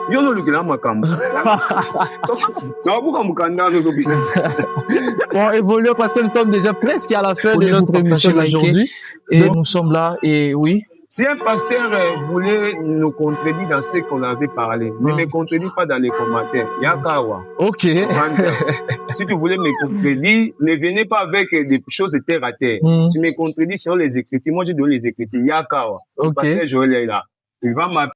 Yo no lukila makambo. Non, pourquoi mukanda no dobisi? Bon, évoluer parce que nous sommes déjà presque à la fin de notre émission d'aujourd'hui. Et nous sommes là, et oui. Si un pasteur voulait nous contredire dans ce qu'on avait parlé, ne me contredis pas dans les commentaires. Yakawa. Ok. Si tu voulais me contredire, ne venez pas avec des choses de terre à terre. Tu me contredis sur les Écritures. Moi, je donne les Écritures. Yakawa. Ok. Le pasteur Joël est là. Il va m'appeler.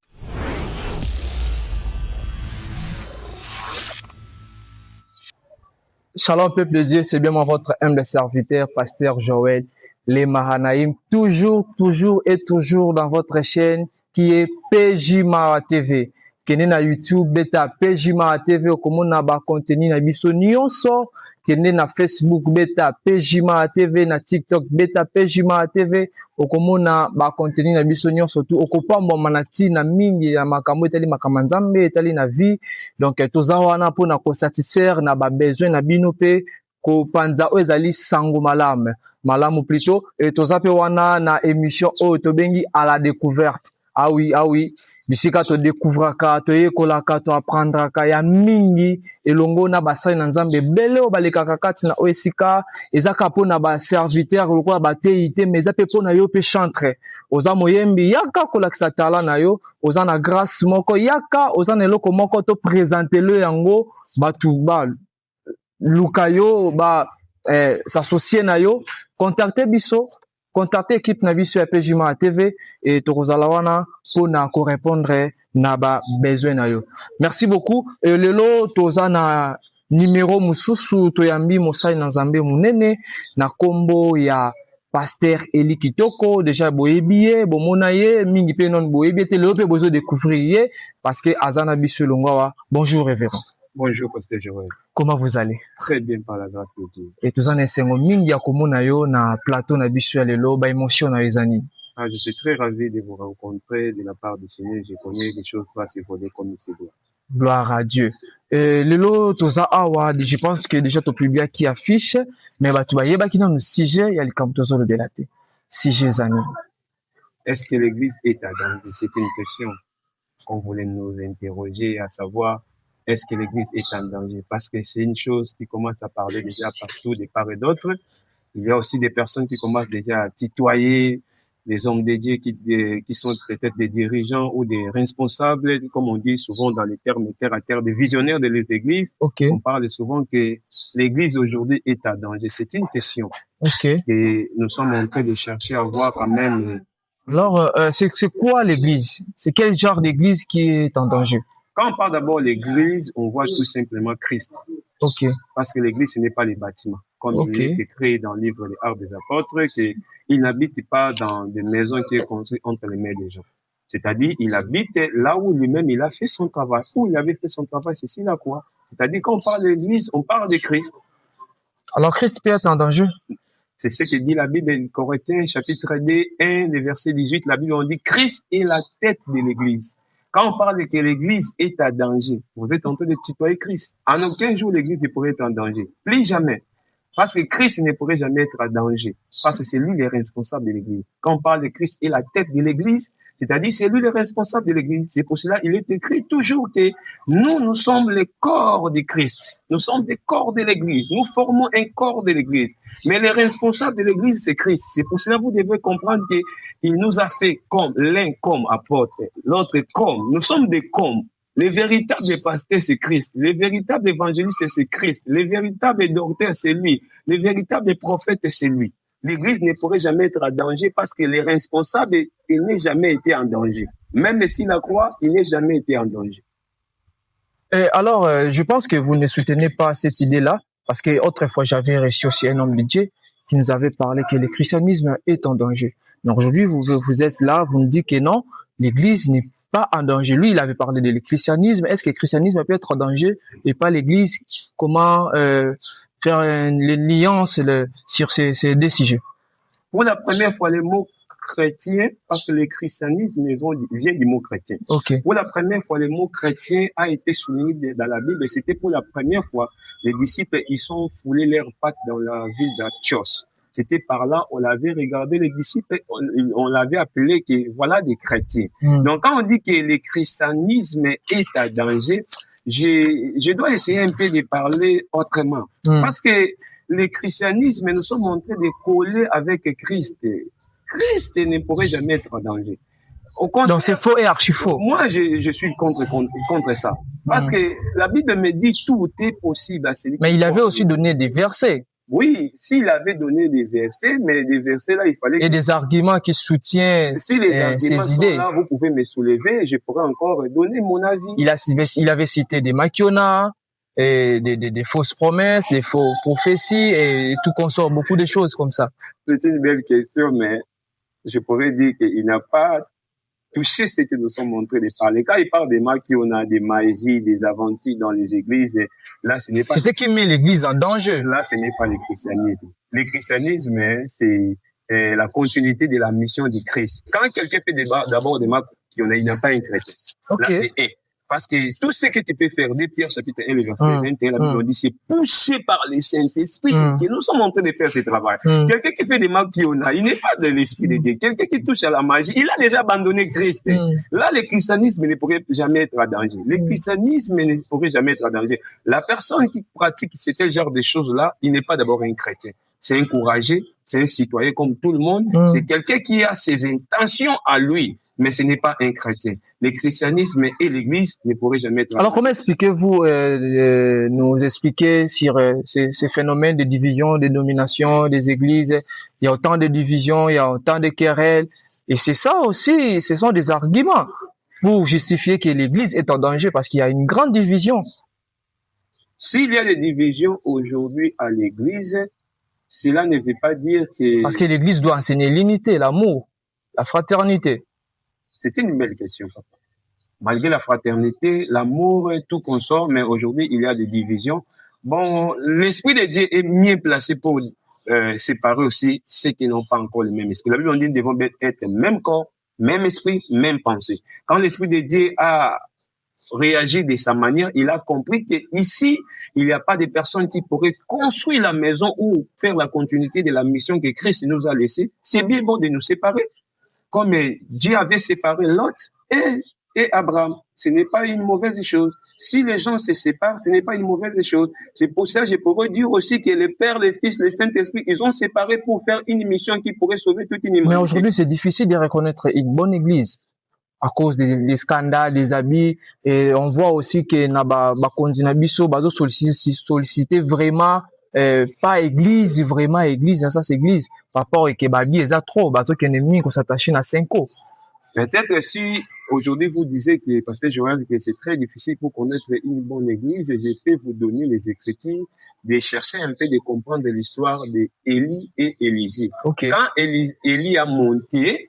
Shalom peuple de Dieu, c'est bien moi votre humble serviteur, pasteur Joël Les Mahanaïm, toujours et toujours dans votre chaîne qui est PJ Mara TV. Kene na YouTube beta PJ Mara TV okomona ba contenu na biso nyonso, kene na Facebook beta PJ Mara TV, na TikTok beta PJ Mara TV okomona ba contenu na biso nyonso tu okopamba manati na mingi ya makambo etali makambo nzambe etali na vie. Donc toza wana pona ko satisfaire na ba besoin na bino pe ko panza o ezali sango malamu plutôt, et toza pe wana na émission o to bengi à la découverte. Ah oui, bisika to découvraka, to yekolaka, to apprendraka ya mingi elongo na basai na nzambe bele o balekaka kati na oesika ezaka po na ba serviteur lokola ba teite mais za pe po na yo pe chantre oza moyembi yaka kolakisa tala na yo oza na grâce moko yaka oza na eloko moko to présenter le yango batu ba lukayo ba s'associer na yo, contactez biso, contactez équipe na biso ya PJ Mara TV et tokozala wana pona ko répondre na ba besoin na yo. Merci beaucoup. Et lelo toza na numéro mususu toyambi mosai na Nzambe munene na kombo ya Pasteur Eli Kitoko. Déjà boyebiye bomona ye mingi pe non boyebiye te lelo pe bozo découvrir ye parce que azana biso longwa. Bonjour révérend. Bonjour, Pasteur Joël. Comment vous allez? Très bien par la grâce de Dieu. Et tous en esengo mingi ya komona yo na plateau na biso ya lelo ba émotion na ezani. Je suis très ravi de vous rencontrer de la part du Seigneur. Je connais des choses pas se voler comme il se doit. Gloire à Dieu. Lelo toza awa, je pense que déjà to publia qui affiche, mais ba tu ba yeba ki na no sujet ya likambo tozo le belate. Sujet zani. Est-ce que l'église est à danger? C'est une question qu'on voulait nous interroger, à savoir est-ce que l'église est en danger? Parce que c'est une chose qui commence à parler déjà partout, de part et d'autre. Il y a aussi des personnes qui commencent déjà à tutoyer les hommes de Dieu qui sont peut-être des dirigeants ou des responsables, comme on dit souvent dans les termes terre à terre, des visionnaires de l'église. Okay. On parle souvent que l'église aujourd'hui est en danger. C'est une question. Okay. Et nous sommes en train de chercher à voir quand même. Alors, c'est quoi l'église? C'est quel genre d'église qui est en danger? Quand on parle d'abord de l'église, on voit tout simplement Christ. Ok. Parce que l'église, ce n'est pas les bâtiments. Comme il est écrit dans le livre des Actes des Apôtres, qu'il n'habite pas dans des maisons qui sont construites entre les mains des gens. C'est-à-dire, il habite là où lui-même il a fait son travail. Où il avait fait son travail, c'est là quoi. C'est-à-dire, quand on parle de l'église, on parle de Christ. Alors, Christ peut être en danger? C'est ce que dit la Bible en Corinthiens, chapitre 2, 1, verset 18. La Bible, on dit, Christ est la tête de l'église. Quand on parle que l'église est en danger, vous êtes en train de tutoyer Christ. En aucun jour, l'église ne pourrait être en danger. Plus jamais. Parce que Christ ne pourrait jamais être en danger. Parce que c'est lui le responsable de l'église. Quand on parle de Christ et la tête de l'église, c'est-à-dire c'est lui le responsable de l'église. C'est pour cela qu'il est écrit toujours que nous sommes le corps de Christ. Nous sommes des corps de l'église. Nous formons un corps de l'église. Mais le responsable de l'église, c'est Christ. C'est pour cela que vous devez comprendre qu'il nous a fait comme l'un comme apôtre, l'autre comme. Nous sommes des comme. Le véritable pasteur, c'est Christ. Le véritable évangéliste, c'est Christ. Le véritable docteur, c'est lui. Le véritable prophète, c'est lui. L'église ne pourrait jamais être en danger parce que les responsables, il n'est jamais été en danger. Même s'il la croit, il n'est jamais été en danger. Alors, je pense que vous ne soutenez pas cette idée-là parce que autrefois, j'avais reçu aussi un homme de Dieu qui nous avait parlé que le christianisme est en danger. Donc aujourd'hui, vous êtes là, vous nous dites que non, l'église n'est pas en danger. Lui, il avait parlé de le christianisme. Est-ce que le christianisme peut être en danger et pas l'église? Comment faire l'alliance sur ces deux sujets? Pour la première fois, le mot chrétien, parce que le christianisme vient du mot chrétien. Okay. Pour la première fois, le mot chrétien a été souligné dans la Bible et c'était pour la première fois. Les disciples, ils sont foulés leurs pattes dans la ville d'Antioche. c'était par là, on l'avait regardé les disciples, on l'avait appelé que voilà des chrétiens. Donc quand on dit que le christianisme est à danger, je dois essayer un peu de parler autrement. Parce que le christianisme, nous sommes en train de coller avec Christ. Christ ne pourrait jamais être en danger. Donc c'est faux et archi faux. Moi, je suis contre ça. Parce que la Bible me dit tout est possible à celui qui Mais il avait aussi donné des versets. Oui, s'il avait donné des versets, mais des versets là, il fallait... Et des arguments qui soutiennent si les arguments ses sont idées. là, vous pouvez me soulever, je pourrais encore donner mon avis. Il avait cité des maquiona, et des fausses promesses, des faux prophéties et tout consort, beaucoup de choses comme ça. C'est une belle question, mais je pourrais dire qu'il n'a pas touché ce que nous sommes en train de parler. Quand il parle des maquiona, des magies, des aventures dans les églises, là, ce n'est pas... C'est ce qui met l'église en danger. Là, ce n'est pas le christianisme. Le christianisme, c'est la continuité de la mission du Christ. Quand quelqu'un fait d'abord des maquiona, il n'a pas un chrétien. Okay. Là, parce que tout ce que tu peux faire, dès Pierre chapitre 1, le verset 21, la Bible dit, c'est poussé par le Saint-Esprit que nous sommes en train de faire ce travail. Quelqu'un qui fait des maquiona, il n'est pas de l'Esprit de Dieu. Quelqu'un qui touche à la magie, il a déjà abandonné Christ. Là, le christianisme ne pourrait jamais être à danger. Le christianisme ne pourrait jamais être à danger. La personne qui pratique ce genre de choses-là, il n'est pas d'abord un chrétien. C'est un courageux, c'est un citoyen comme tout le monde. C'est quelqu'un qui a ses intentions à lui, mais ce n'est pas un chrétien. Le christianisme et l'Église ne pourraient jamais être... Alors, comment expliquez-vous, nous expliquer sur ces phénomènes de division, de domination des églises? Il y a autant de divisions, il y a autant de querelles. Et c'est ça aussi, ce sont des arguments pour justifier que l'Église est en danger parce qu'il y a une grande division. S'il y a des divisions aujourd'hui à l'Église, cela ne veut pas dire que... Parce que l'Église doit enseigner l'unité, l'amour, la fraternité. C'est une belle question, papa. Malgré la fraternité, l'amour, tout consort, mais aujourd'hui, il y a des divisions. Bon, l'Esprit de Dieu est mieux placé pour séparer aussi ceux qui n'ont pas encore le même esprit. La Bible dit que nous devons être même corps, même esprit, même pensée. Quand l'Esprit de Dieu a réagi de sa manière, il a compris qu'ici, il n'y a pas de personnes qui pourraient construire la maison ou faire la continuité de la mission que Christ nous a laissée. C'est bien bon de nous séparer. Comme Dieu avait séparé Lot et Abraham. Ce n'est pas une mauvaise chose. Si les gens se séparent, ce n'est pas une mauvaise chose. C'est pour ça que je pourrais dire aussi que le Père, le Fils, le Saint-Esprit, ils ont séparé pour faire une mission qui pourrait sauver toute une humanité. Mais aujourd'hui, c'est difficile de reconnaître une bonne église à cause des scandales, des habits. Et on voit aussi que solliciter vraiment pas église, vraiment église, dans cette église. Par rapport à Kebabi, ils ont trop, parce que l'ennemi qu'on s'attache à 5 ans. Peut-être si aujourd'hui vous disiez que, parce que je vois que c'est très difficile pour connaître une bonne église, je peux vous donner les Écritures, de chercher un peu de comprendre l'histoire d'Élie et Élisée. Okay. Quand Élie a monté,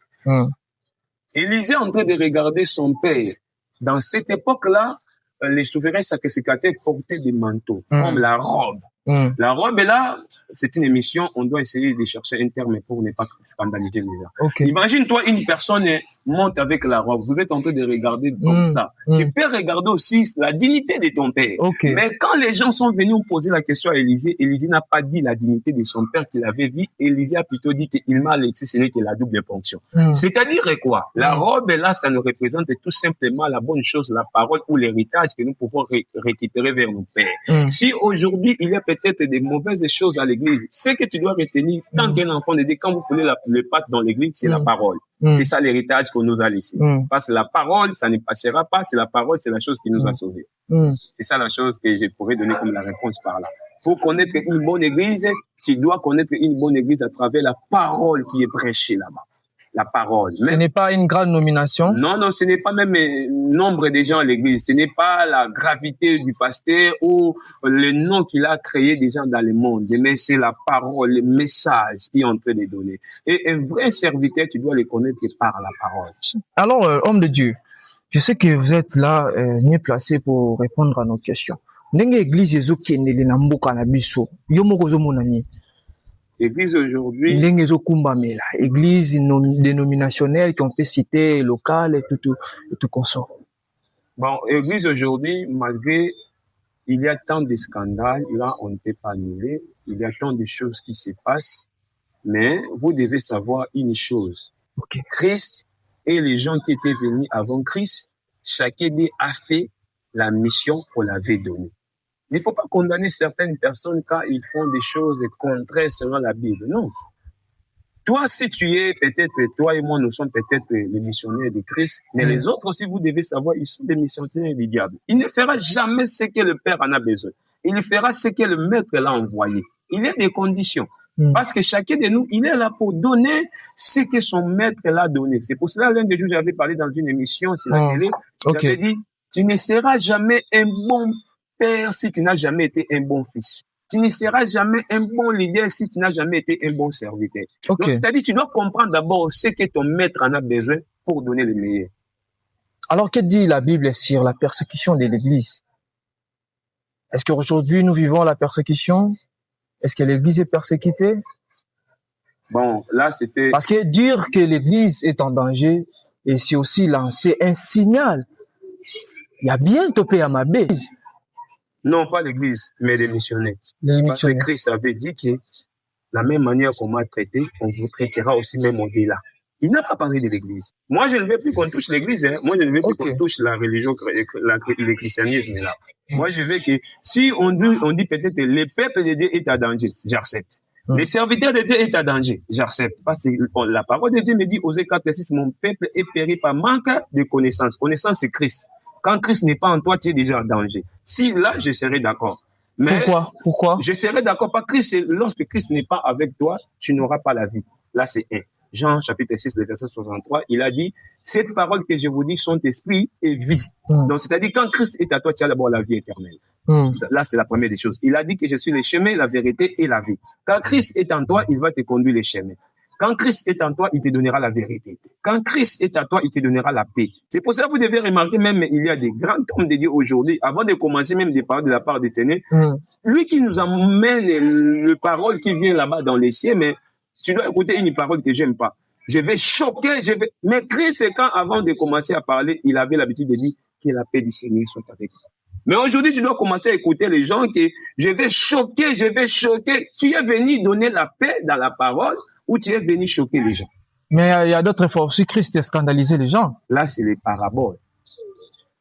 Élisée est en train de regarder son père. Dans cette époque-là, les souverains sacrificateurs portaient des manteaux, comme la robe. La robe est là, c'est une émission, on doit essayer de chercher un terme pour ne pas scandaliser les gens. Okay. Imagine-toi, une personne monte avec la robe, vous êtes en train de regarder comme ça. Tu peux regarder aussi la dignité de ton père. Okay. Mais quand les gens sont venus poser la question à Élisée, Élisée n'a pas dit la dignité de son père qu'il avait vu, Élisée a plutôt dit qu'il m'a laissé, ce n'est que la double fonction. C'est-à-dire quoi? La robe est là, ça nous représente tout simplement la bonne chose, la parole ou l'héritage que nous pouvons récupérer vers nos pères. Si aujourd'hui, il y a peut-être des mauvaises choses à l'église, ce que tu dois retenir, tant qu'un enfant de Dieu, quand vous prenez le pâte dans l'église, c'est la parole. C'est ça l'héritage qu'on nous a laissé. Parce que la parole, ça ne passera pas, c'est la parole, c'est la chose qui nous a sauvés. C'est ça la chose que je pourrais donner comme la réponse par là. Pour connaître une bonne église, tu dois connaître une bonne église à travers la parole qui est prêchée là-bas. La parole. Ce n'est pas une grande nomination. Non, non, ce n'est pas même le nombre de gens à l'église. Ce n'est pas la gravité du pasteur ou le nom qu'il a créé des gens dans le monde. Mais c'est la parole, le message qu'il est en train de donner. Et un vrai serviteur, tu dois le connaître par la parole. Alors, homme de Dieu, je sais que vous êtes là, mieux placé pour répondre à nos questions. L'église L'église aujourd'hui, église dénominationnelle qu'on peut citer, locale et tout consort. Bon, l'église aujourd'hui, malgré il y a tant de scandales, là on ne peut pas annuler, il y a tant de choses qui se passent, Mais vous devez savoir une chose. Ok. Christ et les gens qui étaient venus avant Christ, chacun d'eux a fait la mission qu'on l'avait donnée. Il ne faut pas condamner certaines personnes quand ils font des choses contraires selon la Bible. Non. Toi, si tu es peut-être, toi et moi, nous sommes peut-être les missionnaires de Christ, mais les autres aussi, vous devez savoir, ils sont des missionnaires du diable. Il ne fera jamais ce que le Père en a besoin. Il fera ce que le Maître l'a envoyé. Il y a des conditions. Parce que chacun de nous, il est là pour donner ce que son Maître l'a donné. C'est pour cela, l'un des jours, j'avais parlé dans une émission sur la télé, j'avais dit, tu ne seras jamais un bon père si tu n'as jamais été un bon fils. Tu ne seras jamais un bon leader si tu n'as jamais été un bon serviteur. Donc, c'est-à-dire, tu dois comprendre d'abord ce que ton Maître en a besoin pour donner le meilleur. Alors, que dit la Bible sur la persécution de l'Église? Est-ce qu'aujourd'hui, nous vivons la persécution? Est-ce que l'Église est persécutée? Bon, là, c'était... Parce que dire que l'Église est en danger, et c'est aussi lancer un signal. Il y a bien topé à ma base. Non, pas l'Église, mais les missionnaires. Parce que Christ avait dit que la même manière qu'on m'a traité, on vous traitera aussi même au-delà. Il n'a pas parlé de l'Église. Moi, je ne veux plus qu'on touche l'Église. Hein. Moi, je ne veux plus qu'on touche la religion, le christianisme là. Moi, je veux que si on dit peut-être le peuple de Dieu est à danger, j'accepte. Les serviteurs de Dieu est à danger, j'accepte. Parce que la parole de Dieu me dit aux Écritures, mon peuple est péri par manque de connaissance. Connaissance, c'est Christ. Quand Christ n'est pas en toi, tu es déjà en danger. Si là, je serais d'accord. Mais Pourquoi? Je serais d'accord. Parce que lorsque Christ n'est pas avec toi, tu n'auras pas la vie. Là, c'est 1. Jean, chapitre 6, le verset 63, il a dit, cette parole que je vous dis sont esprit et vie. Donc, c'est-à-dire, quand Christ est à toi, tu as d'abord la vie éternelle. Là, c'est la première des choses. Il a dit que je suis le chemin, la vérité et la vie. Quand Christ est en toi, il va te conduire les chemins. Quand Christ est en toi, il te donnera la vérité. Quand Christ est à toi, il te donnera la paix. C'est pour ça que vous devez remarquer même, il y a des grands hommes de Dieu aujourd'hui, avant de commencer même des paroles de la part du Seigneur, lui qui nous amène le parole qui vient là-bas dans les cieux, mais tu dois écouter une parole que j'aime pas. Je vais choquer, mais Christ, c'est quand avant de commencer à parler, il avait l'habitude de dire que la paix du Seigneur soit avec toi. Mais aujourd'hui, tu dois commencer à écouter les gens que je vais choquer. Tu es venu donner la paix dans la parole ou tu es venu choquer les gens. Mais il y a d'autres fois aussi, Christ a scandalisé les gens. Là, c'est les paraboles.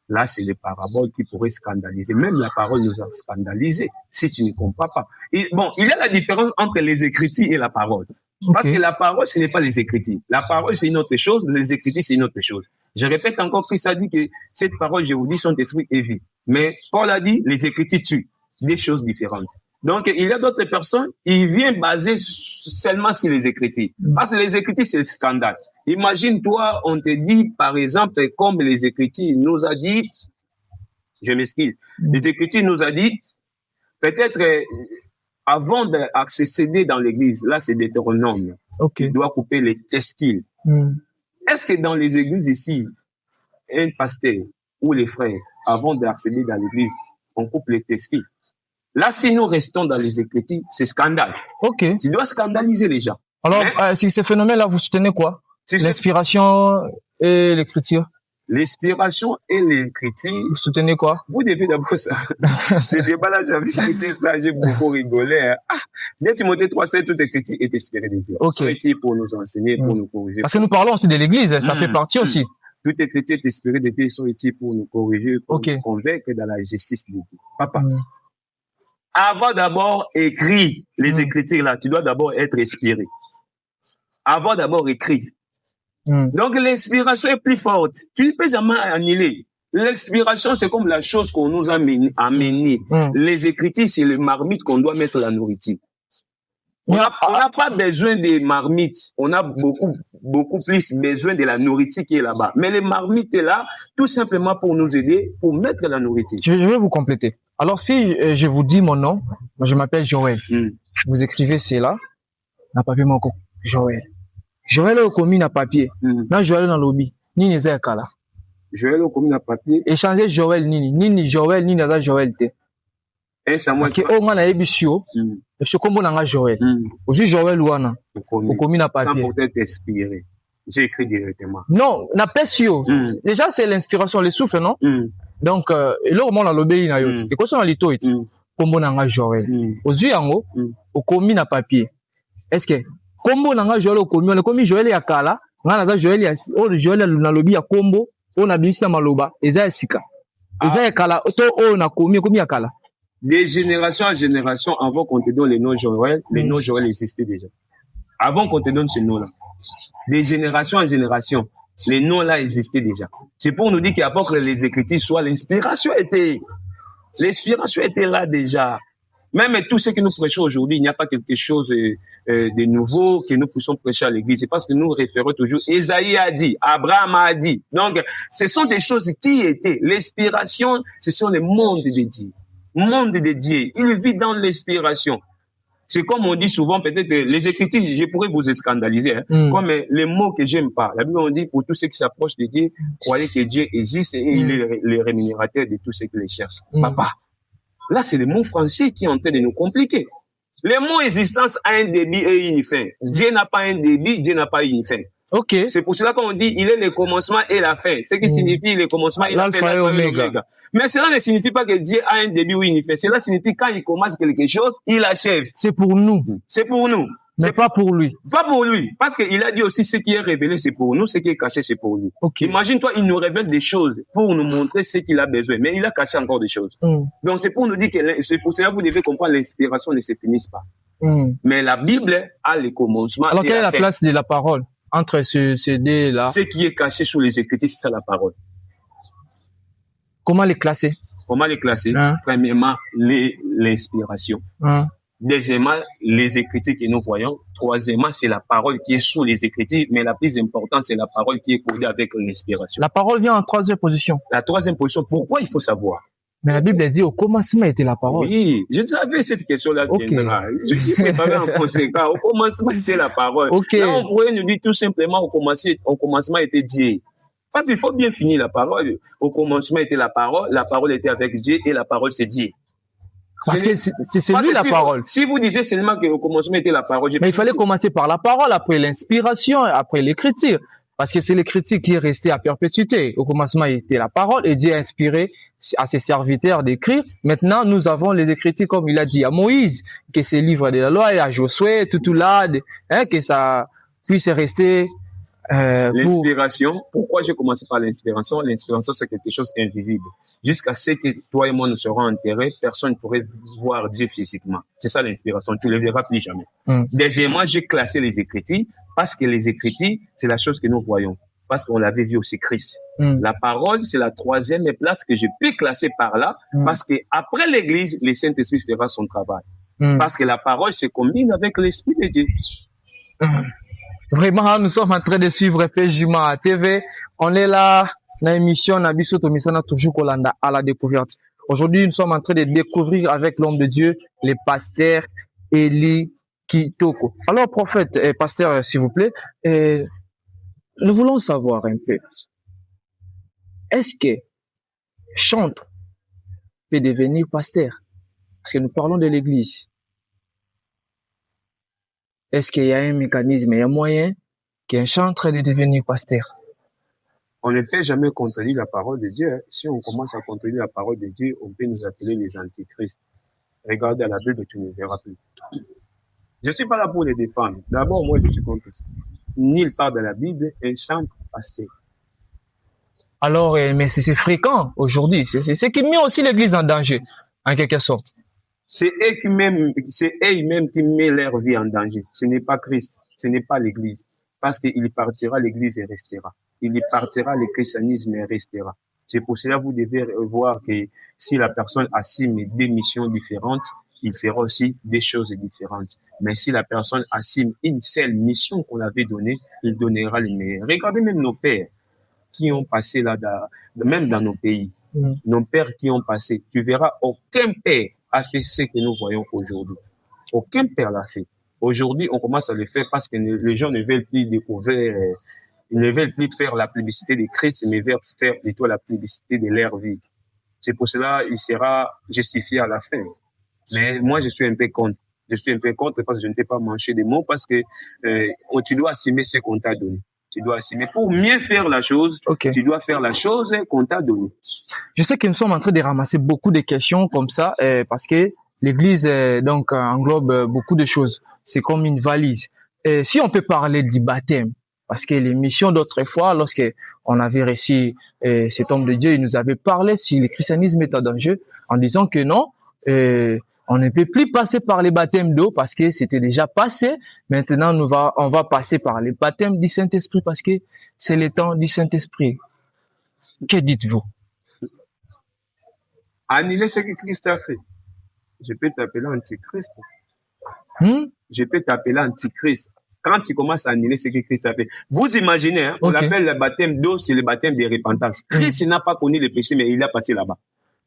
Là, c'est les paraboles qui pourraient scandaliser. Même la parole nous a scandalisés, si tu ne comprends pas. Il y a la différence entre les Écritures et la parole. Parce que la parole, ce n'est pas les Écritures. La parole, c'est une autre chose. Les Écritures, c'est une autre chose. Je répète encore, Christ a dit que cette parole, je vous dis, sont esprit et vie. Mais Paul a dit, les Écritures tuent. Des choses différentes. Donc, il y a d'autres personnes, ils viennent baser seulement sur les Écritures. Parce que les Écritures, c'est le scandale. Imagine-toi, on te dit, par exemple, comme les Écritures nous a dit, je m'excuse, les Écritures nous a dit, peut-être, avant d'accéder dans l'église, là, c'est Deutéronome. Tu dois couper les testicules. Est-ce que dans les églises ici, un pasteur ou les frères, avant d'accéder dans l'église, on coupe les testicules? Là, si nous restons dans les Écritures, c'est scandale. Tu dois scandaliser les gens. Alors, si ce phénomène-là, vous soutenez quoi? L'inspiration et l'écriture? L'inspiration et l'écriture. Vous soutenez quoi? Vous devez d'abord ça. Ce débat-là, j'ai beaucoup rigolé. Hein. Dès Timothée 3:7, toute écriture est inspirée de Dieu. C'est pour nous enseigner, pour nous corriger. Parce que nous parlons aussi de l'Église, ça fait partie aussi. Toute écriture est inspirée de Dieu, ils sont utiles pour nous corriger, pour nous convaincre dans la justice de Dieu. Papa. Avant d'abord écrire les écritures là, tu dois d'abord être inspiré. Avant d'abord écrire. Donc l'inspiration est plus forte. Tu ne peux jamais annuler. L'inspiration, c'est comme la chose qu'on nous a amenée. Les écritures, c'est le marmite qu'on doit mettre la nourriture. On n'a pas besoin des marmites. On a beaucoup plus besoin de la nourriture qui est là-bas. Mais les marmites est là, tout simplement pour nous aider, pour mettre la nourriture. Je vais vous compléter. Alors, si je vous dis mon nom, moi, je m'appelle Joël. Vous écrivez cela, na papier moko, Joël. Joël au commis na papier. Na Joël dans lobby. Ni neza kala. Joël au commis na papier. Échanger Joël ni Joël ni neza Joël te. Parce que on a ébissio. Et ce combo n'a Joël. Aussi Joël ouana. Au commis na papier. Sans peut-être inspiré. J'ai écrit directement. Non, na pesio. Déjà c'est l'inspiration, le souffle, non? Donc là au monde a lobby na yo. Et quoi ça na lito it. Combo n'a Joël. Aux yango au commis na papier. Est-ce que Combo nanga Joël okomi, on a commis Joël ya kala, ngana Joël ya Joël na lobi ya combo, on a bimisi na maloba, eza ya sika. Eza ya kala, to on a commis ya kala. De génération en génération, avant qu'on te donne les noms Joël, les noms Joël existaient déjà. Avant qu'on te donne ce nom-là. De génération en génération, les noms-là existaient déjà. C'est pour nous dire qu'avant que les Écritures soient, l'inspiration était là déjà. Même tout ce que nous prêchons aujourd'hui, il n'y a pas quelque chose de nouveau que nous puissions prêcher à l'église. C'est parce que nous référons toujours, Ésaïe a dit, Abraham a dit. Donc, ce sont des choses qui étaient. L'inspiration, ce sont les mondes de Dieu. Monde de Dieu. Il vit dans l'inspiration. C'est comme on dit souvent, peut-être, les Écritures, je pourrais vous scandaliser, comme les mots que j'aime pas. La Bible, on dit, pour tous ceux qui s'approchent de Dieu, croyez que Dieu existe et il est le rémunérateur de tous ceux qui les cherchent. Papa. Là, c'est le mot français qui est en train de nous compliquer. Le mot existence a un début et une fin. Dieu n'a pas un début, Dieu n'a pas une fin. Ok. C'est pour cela qu'on dit, il est le commencement et la fin. Ce qui signifie le commencement et la fin. L'alpha et oméga. Mais cela ne signifie pas que Dieu a un début ou une fin. Cela signifie quand il commence quelque chose, il achève. C'est pour nous. C'est pour nous. Mais pas pour lui. Pas pour lui. Parce qu'il a dit aussi ce qui est révélé, c'est pour nous. Ce qui est caché, c'est pour lui. Okay. Imagine-toi, il nous révèle des choses pour nous montrer ce qu'il a besoin. Mais il a caché encore des choses. Donc c'est pour nous dire que c'est pour cela que vous devez comprendre l'inspiration ne se finit pas. Mais la Bible a le commencement. Alors quelle est la place de la parole entre ces deux-là? Ce qui est caché sous les Écritures, c'est ça la parole. Comment les classer? Comment les classer? Premièrement, l'inspiration. Deuxièmement, les Écritures que nous voyons. Troisièmement, c'est la parole qui est sous les Écritures, mais la plus importante, c'est la parole qui est codée avec l'inspiration. La parole vient en troisième position. La troisième position, pourquoi il faut savoir? Mais la Bible dit au commencement était la parole. Oui, je savais cette question-là viendra. Je suis préparé en conséquence. Au commencement, c'était la parole. Là, on pourrait nous dire tout simplement au commencement était Dieu. Parce qu'il faut bien finir la parole. Au commencement était la parole était avec Dieu et la parole c'est Dieu. Parce que c'est lui la parole. Si vous disiez seulement qu'au commencement était la parole. Mais il fallait commencer par la parole, après l'inspiration, après l'écriture. Parce que c'est l'écriture qui est restée à perpétuité. Au commencement, il était la parole et Dieu a inspiré à ses serviteurs d'écrire. Maintenant, nous avons les écritures comme il a dit à Moïse, que c'est livre de la loi et à Josué, tout là, que ça puisse rester. L'inspiration. Pourquoi j'ai commencé par l'inspiration? L'inspiration, c'est quelque chose d'invisible. Jusqu'à ce que toi et moi nous serons enterrés, personne ne pourrait voir Dieu physiquement. C'est ça l'inspiration. Tu ne le verras plus jamais. Deuxièmement, j'ai classé les Écritures parce que les Écritures, c'est la chose que nous voyons. Parce qu'on l'avait vu aussi Christ. La parole, c'est la troisième place que je peux classer par là, parce que après l'Église, le Saint-Esprit fera son travail. Parce que la parole se combine avec l'Esprit de Dieu. Vraiment, nous sommes en train de suivre PJMA TV. On est là, dans l'émission Nabiso Tomisana, toujours Kolanda à la découverte. Aujourd'hui, nous sommes en train de découvrir avec l'homme de Dieu, le pasteur Eli Kitoko. Alors, prophète, pasteur, s'il vous plaît, nous voulons savoir un peu. Est-ce que chantre peut devenir pasteur? Parce que nous parlons de l'église. Est-ce qu'il y a un mécanisme, il y a un moyen qu'un chantre de devenir pasteur? On ne peut jamais contredire la parole de Dieu. Si on commence à contredire la parole de Dieu, on peut nous appeler les antichrists. Regarde à la Bible, tu ne verras plus. Je ne suis pas là pour les défendre. D'abord, moi, je suis contre ça. Nul part de la Bible et chante pasteur. Alors, mais c'est fréquent aujourd'hui. C'est ce qui met aussi l'église en danger, en quelque sorte. C'est eux-mêmes qui mettent leur vie en danger. Ce n'est pas Christ, ce n'est pas l'église. Parce qu'il partira, l'église restera. Il partira, le christianisme restera. C'est pour cela que vous devez voir que si la personne assume deux missions différentes, il fera aussi des choses différentes. Mais si la personne assume une seule mission qu'on avait donnée, il donnera le meilleur. Regardez même nos pères qui ont passé là, même dans nos pays. Nos pères qui ont passé. Tu verras, aucun père a fait ce que nous voyons aujourd'hui. Aucun père l'a fait. Aujourd'hui, on commence à le faire parce que les gens ne veulent plus découvrir, ils ne veulent plus faire la publicité de Christ, mais veulent faire plutôt la publicité de leur vie. C'est pour cela qu'il sera justifié à la fin. Mais moi, je suis un peu contre. Je suis un peu contre parce que je ne t'ai pas mangé des mots parce que tu dois assumer ce qu'on t'a donné. Tu dois assumer. Pour mieux faire la chose, tu dois faire la chose qu'on t'a donnée. Je sais que nous sommes en train de ramasser beaucoup de questions comme ça parce que l'Église donc englobe beaucoup de choses. C'est comme une valise. si on peut parler du baptême, parce que l'émission d'autrefois, lorsque on avait reçu cet homme de Dieu, il nous avait parlé si le christianisme est en danger, en disant que non, on ne peut plus passer par les baptêmes d'eau parce que c'était déjà passé. Maintenant, on va passer par les baptêmes du Saint-Esprit parce que c'est le temps du Saint-Esprit. Que dites-vous? Annuler ce que Christ a fait. Je peux t'appeler antichrist. Je peux t'appeler antichrist. Quand tu commences à annuler ce que Christ a fait. Vous imaginez, hein, on l'appelle le baptême d'eau, c'est le baptême de repentance. Christ n'a pas connu le péché, mais il a passé là-bas.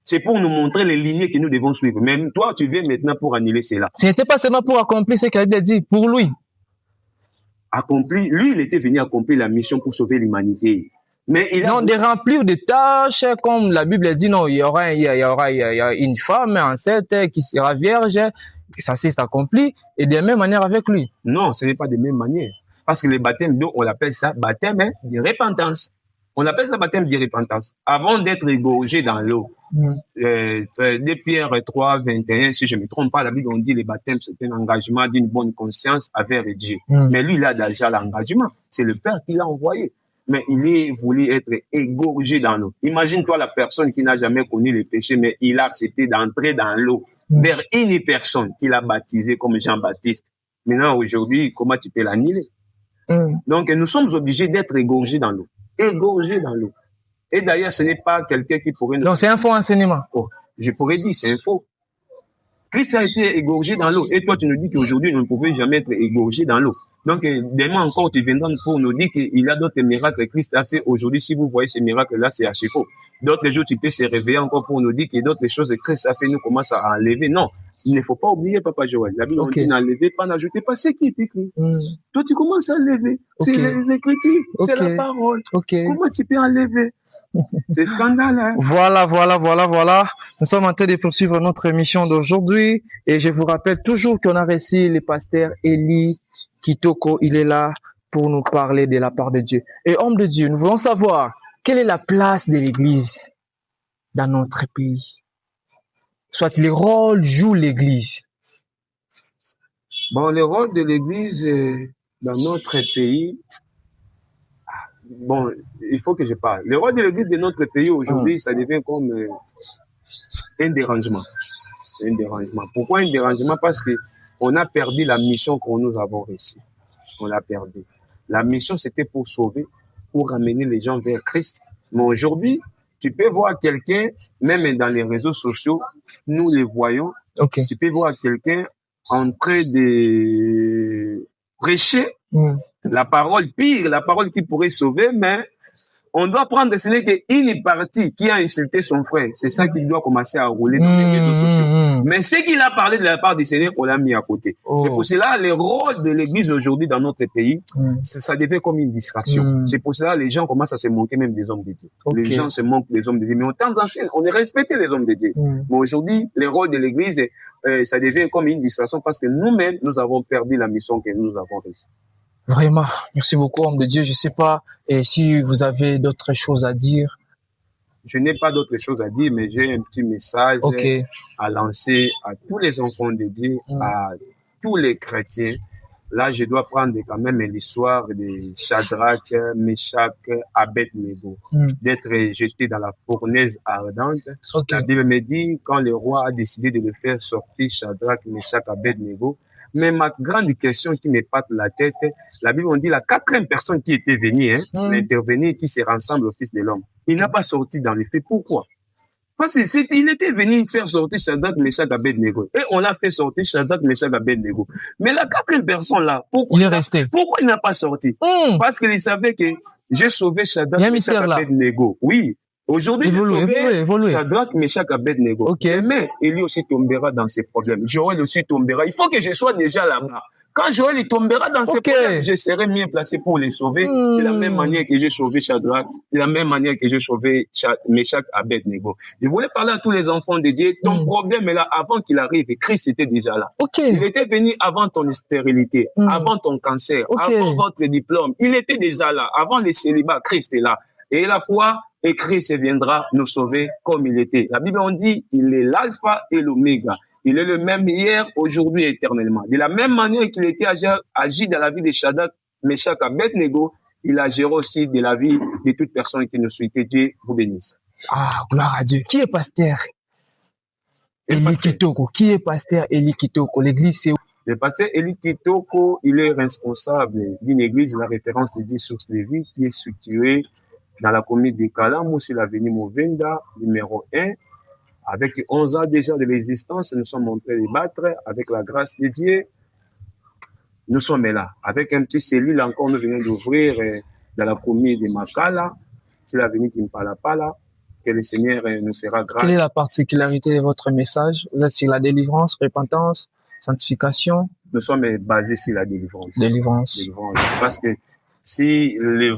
C'est pour nous montrer les lignées que nous devons suivre. Même toi, tu viens maintenant pour annuler cela. Ce n'était pas seulement pour accomplir ce qu'il a dit, pour lui. Accomplir, lui, il était venu accomplir la mission pour sauver l'humanité. Mais il non, de remplir des tâches, comme la Bible dit, non, il y aura une femme enceinte qui sera vierge, ça s'est accompli, et de la même manière avec lui. Non, ce n'est pas de la même manière. Parce que le baptême d'eau, on l'appelle ça baptême de repentance. On appelle ça baptême de repentance. Avant d'être égorgé dans l'eau, 2 Pierre 3, 21, si je ne me trompe pas, la Bible on dit le baptême, c'est un engagement d'une bonne conscience avec Dieu. Mais lui, il a déjà l'engagement. C'est le Père qui l'a envoyé. Mais il voulu être égorgé dans l'eau. Imagine-toi la personne qui n'a jamais connu le péché, mais il a accepté d'entrer dans l'eau vers une personne qu'il a baptisée comme Jean-Baptiste. Maintenant, aujourd'hui, comment tu peux l'annuler? Donc, nous sommes obligés d'être égorgés dans l'eau. Égorgés dans l'eau. Et d'ailleurs, ce n'est pas quelqu'un qui pourrait... Donc, c'est un faux enseignement. Oh, je pourrais dire, c'est un faux. Christ a été égorgé dans l'eau. Et toi, tu nous dis qu'aujourd'hui, nous ne pouvons jamais être égorgés dans l'eau. Donc, demain encore, tu viendras pour nous dire qu'il y a d'autres miracles que Christ a fait aujourd'hui. Si vous voyez ces miracles-là, c'est archi faux. D'autres jours, tu peux se réveiller encore pour nous dire que d'autres choses que Christ a fait nous commencent à enlever. Non, il ne faut pas oublier, Papa Joël. La Bible dit n'enlevez pas, n'ajoutez pas ce qui est écrit. Toi, tu commences à enlever. C'est les Écritures, c'est la parole. Comment tu peux enlever? C'est scandale, hein? Voilà. Nous sommes en train de poursuivre notre émission d'aujourd'hui et je vous rappelle toujours qu'on a reçu le pasteur Eli Kitoko. Il est là pour nous parler de la part de Dieu. Et homme de Dieu, nous voulons savoir quelle est la place de l'Église dans notre pays. Soit le rôle joue l'Église. Bon, le rôle de l'Église dans notre pays, bon, il faut que je parle. Le rôle de l'Église de notre pays aujourd'hui, ça devient comme un dérangement. Un dérangement. Pourquoi un dérangement? Parce que on a perdu la mission que nous avons reçue. On l'a perdu. La mission, c'était pour sauver, pour ramener les gens vers Christ. Mais aujourd'hui, tu peux voir quelqu'un, même dans les réseaux sociaux, nous les voyons. Tu peux voir quelqu'un en train de prêcher la parole, pire, la parole qui pourrait sauver, mais on doit prendre, ce n'est qu'une partie qui a insulté son frère. C'est ça qu'il doit commencer à rouler dans les réseaux sociaux. Mais ce qu'il a parlé de la part du Seigneur, on l'a mis à côté. C'est pour cela, le rôle de l'Église aujourd'hui dans notre pays, ça devient comme une distraction. C'est pour cela, les gens commencent à se moquer même des hommes de Dieu. Les gens se moquent des hommes de Dieu. Mais en temps ancien, on est respecté les hommes de Dieu. Mais aujourd'hui, le rôle de l'Église, ça devient comme une distraction parce que nous-mêmes, nous avons perdu la mission que nous avons reçue. Vraiment, merci beaucoup, homme de Dieu. Je ne sais pas si vous avez d'autres choses à dire. Je n'ai pas d'autres choses à dire, mais j'ai un petit message à lancer à tous les enfants de Dieu, à tous les chrétiens. Là, je dois prendre quand même l'histoire de Shadrach, Meshach, Abed-Nego, d'être jeté dans la fournaise ardente. La Bible me dit, quand le roi a décidé de le faire sortir, Shadrach, Meshach, Abed-Nego. Mais ma grande question qui me patte la tête, la Bible on dit la 4e personne qui était venue, intervenir, qui se rassemble au Fils de l'homme. Il n'a pas sorti dans les faits. Pourquoi? Parce qu'il était venu faire sortir Shadrach, Meshach, Abed-Nego. Et on l'a fait sortir Shadrach, Meshach, Abed-Nego. Mais la 4e personne là, pourquoi il n'a pas sorti? Parce qu'il savait que j'ai sauvé Shadrach, Meshach, Abed-Nego. Oui. Aujourd'hui, Shadrach, Meshach, Abed-Nego. Mais Élie aussi tombera dans ses problèmes. Joël aussi tombera. Il faut que je sois déjà là-bas. Quand Joël il tombera dans ses problèmes, je serai mieux placé pour les sauver. De la même manière que j'ai sauvé Shadrach, de la même manière que j'ai sauvé Meshach, Abed-Nego. Je voulais parler à tous les enfants de Dieu. Ton problème est là avant qu'il arrive. Christ était déjà là. Il était venu avant ton stérilité, avant ton cancer, avant votre diplôme. Il était déjà là. Avant les célibats, Christ est là. Et la foi, et Christ viendra nous sauver comme il était. La Bible on dit, il est l'alpha et l'oméga. Il est le même hier, aujourd'hui, éternellement. De la même manière qu'il était agi dans la vie de Shadrach, Meshach et Abednego, il agira aussi de la vie de toute personne qui nous suit. Que Dieu vous bénisse. Ah, gloire à Dieu. Qui est pasteur Eli Kitoko? Qui est pasteur Eli Kitoko? L'église, c'est où? Le pasteur Eli Kitoko, il est responsable d'une église, la référence de Dieu Source de Vie, qui est située dans la commune de Kalamou, c'est l'avenue Movenda, numéro 1. Avec 11 ans déjà de l'existence, nous sommes en train de battre avec la grâce de Dieu. Nous sommes là. Avec un petit cellule encore, nous venons d'ouvrir dans la commune de Makala. C'est l'avenue Kimpalapala. Que le Seigneur nous fera grâce. Quelle est la particularité de votre message? Vous êtes sur la délivrance, repentance, sanctification? Nous sommes basés sur la délivrance. Délivrance. Parce que si la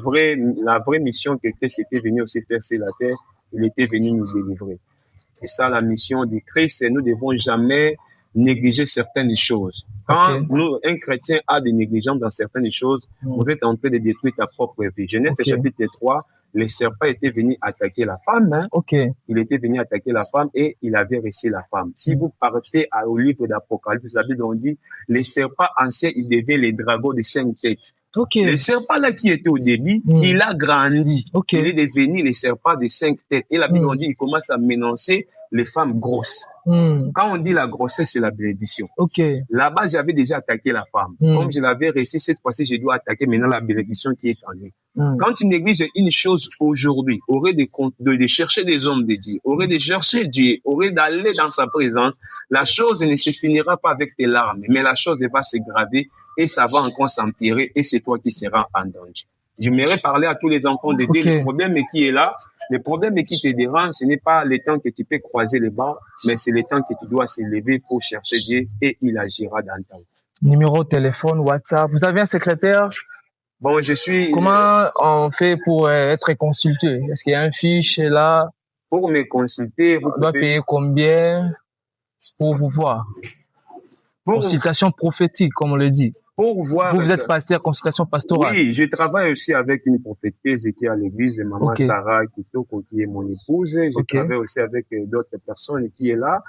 vraie mission que Christ était venu aussi faire sur la terre, il était venu nous délivrer. C'est ça la mission du Christ et nous ne devons jamais négliger certaines choses. Quand un chrétien a des négligences dans certaines choses, vous êtes en train de détruire ta propre vie. Genèse chapitre 3, le serpent était venu attaquer la femme. Il était venu attaquer la femme et il avait réussi la femme. Si vous partez au livre d'Apocalypse, la Bible on dit, les serpents anciens, ils devaient les dragons de 5 têtes. Le serpent là qui était au début, il a grandi. Il est devenu le serpent de 5 têtes. Et la Bible on dit, il commence à menacer les femmes grosses. Quand on dit la grossesse, c'est la bénédiction. Là-bas, j'avais déjà attaqué la femme. Comme je l'avais réussi, cette fois-ci, je dois attaquer maintenant la bénédiction qui est en lui. Quand tu négliges une chose aujourd'hui, aurait de chercher des hommes de Dieu, aurait de chercher Dieu, aurait d'aller dans sa présence, la chose ne se finira pas avec tes larmes, mais la chose va se graver et ça va encore s'empirer et c'est toi qui seras en danger. J'aimerais parler à tous les enfants de Dieu. Le problème qui est là, le problème qui te dérange, ce n'est pas le temps que tu peux croiser les bras, mais c'est le temps que tu dois se lever pour chercher Dieu et il agira dans ta vie. Numéro de téléphone, WhatsApp. Vous avez un secrétaire? Bon, je suis... Comment on fait pour être consulté? Est-ce qu'il y a un fiche là? Pour me consulter, on doit payer combien pour vous voir? Consultation prophétique, comme on le dit. Pour voir. Vous êtes pasteur, consultation pastorale. Oui, je travaille aussi avec une prophétesse qui est à l'église, Maman Sarah Kitoko, qui est mon épouse. Je travaille aussi avec d'autres personnes qui est là.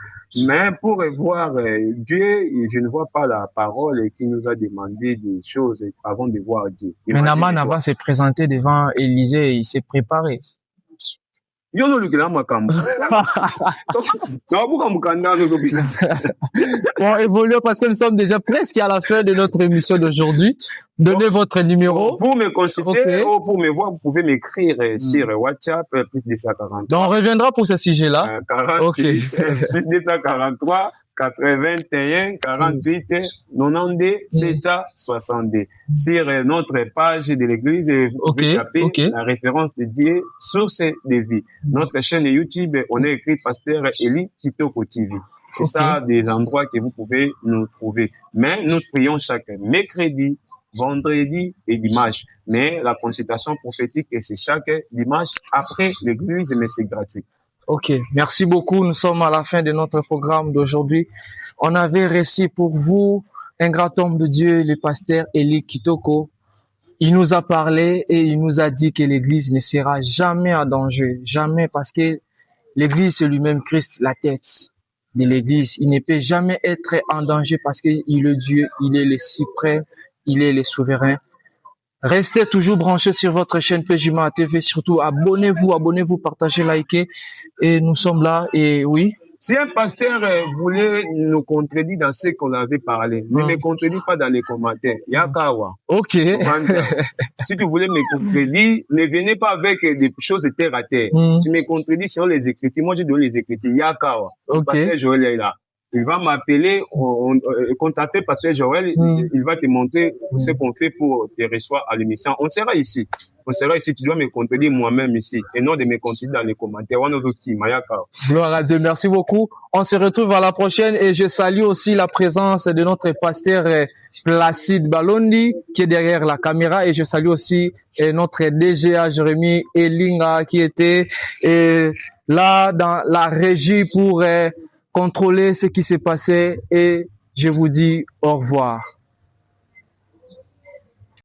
Mais pour voir Dieu, je ne vois pas la parole qui nous a demandé des choses avant de voir Dieu. Mais Naman, avant de se présenter devant Élisée, il s'est préparé. Bon, évoluons parce que nous sommes déjà presque à la fin de notre émission d'aujourd'hui. Donnez votre numéro. Pour me consulter ou pour me voir, vous pouvez m'écrire sur WhatsApp, plus 243. Donc, on reviendra pour ce sujet-là. 48, plus 243, 81, 48, 92, 762. Sur notre page de l'église, vous pouvez taper la référence de Dieu, source de vie. Notre chaîne YouTube, on a écrit Pasteur Eli Kitoko TV. C'est ça des endroits que vous pouvez nous trouver. Mais nous prions chaque mercredi, vendredi et dimanche. Mais la consultation prophétique, c'est chaque dimanche après l'église, mais c'est gratuit. Ok, merci beaucoup. Nous sommes à la fin de notre programme d'aujourd'hui. On avait reçu pour vous un grand homme de Dieu, le pasteur Eli Kitoko. Il nous a parlé et il nous a dit que l'église ne sera jamais en danger. Jamais, parce que l'église, c'est lui-même Christ, la tête de l'église. Il ne peut jamais être en danger parce qu'il est Dieu, il est le suprême, il est le souverain. Restez toujours branchés sur votre chaîne PJMA TV. Surtout, abonnez-vous, partagez, likez. Et nous sommes là. Et oui. Si un pasteur voulait nous contredire dans ce qu'on avait parlé, ne me contredis pas dans les commentaires. Yakawa. Ok. Si tu voulais me contredire, ne venez pas avec des choses de terre à terre. Tu me contredis sur les Écritures. Moi, je donne les Écritures. Yakawa. Ok. Pasteur Joël est là. Il va m'appeler, contacter Pasteur Joël, il va te montrer ce qu'on fait pour te recevoir à l'émission. On sera ici. Tu dois me contredire moi-même ici et non de me contredire dans les commentaires. Gloire à Dieu, merci beaucoup. On se retrouve à la prochaine et je salue aussi la présence de notre pasteur Placide Balondi qui est derrière la caméra et je salue aussi notre DGA Jérémy Elinga qui était là dans la régie pour contrôler ce qui s'est passé et je vous dis au revoir.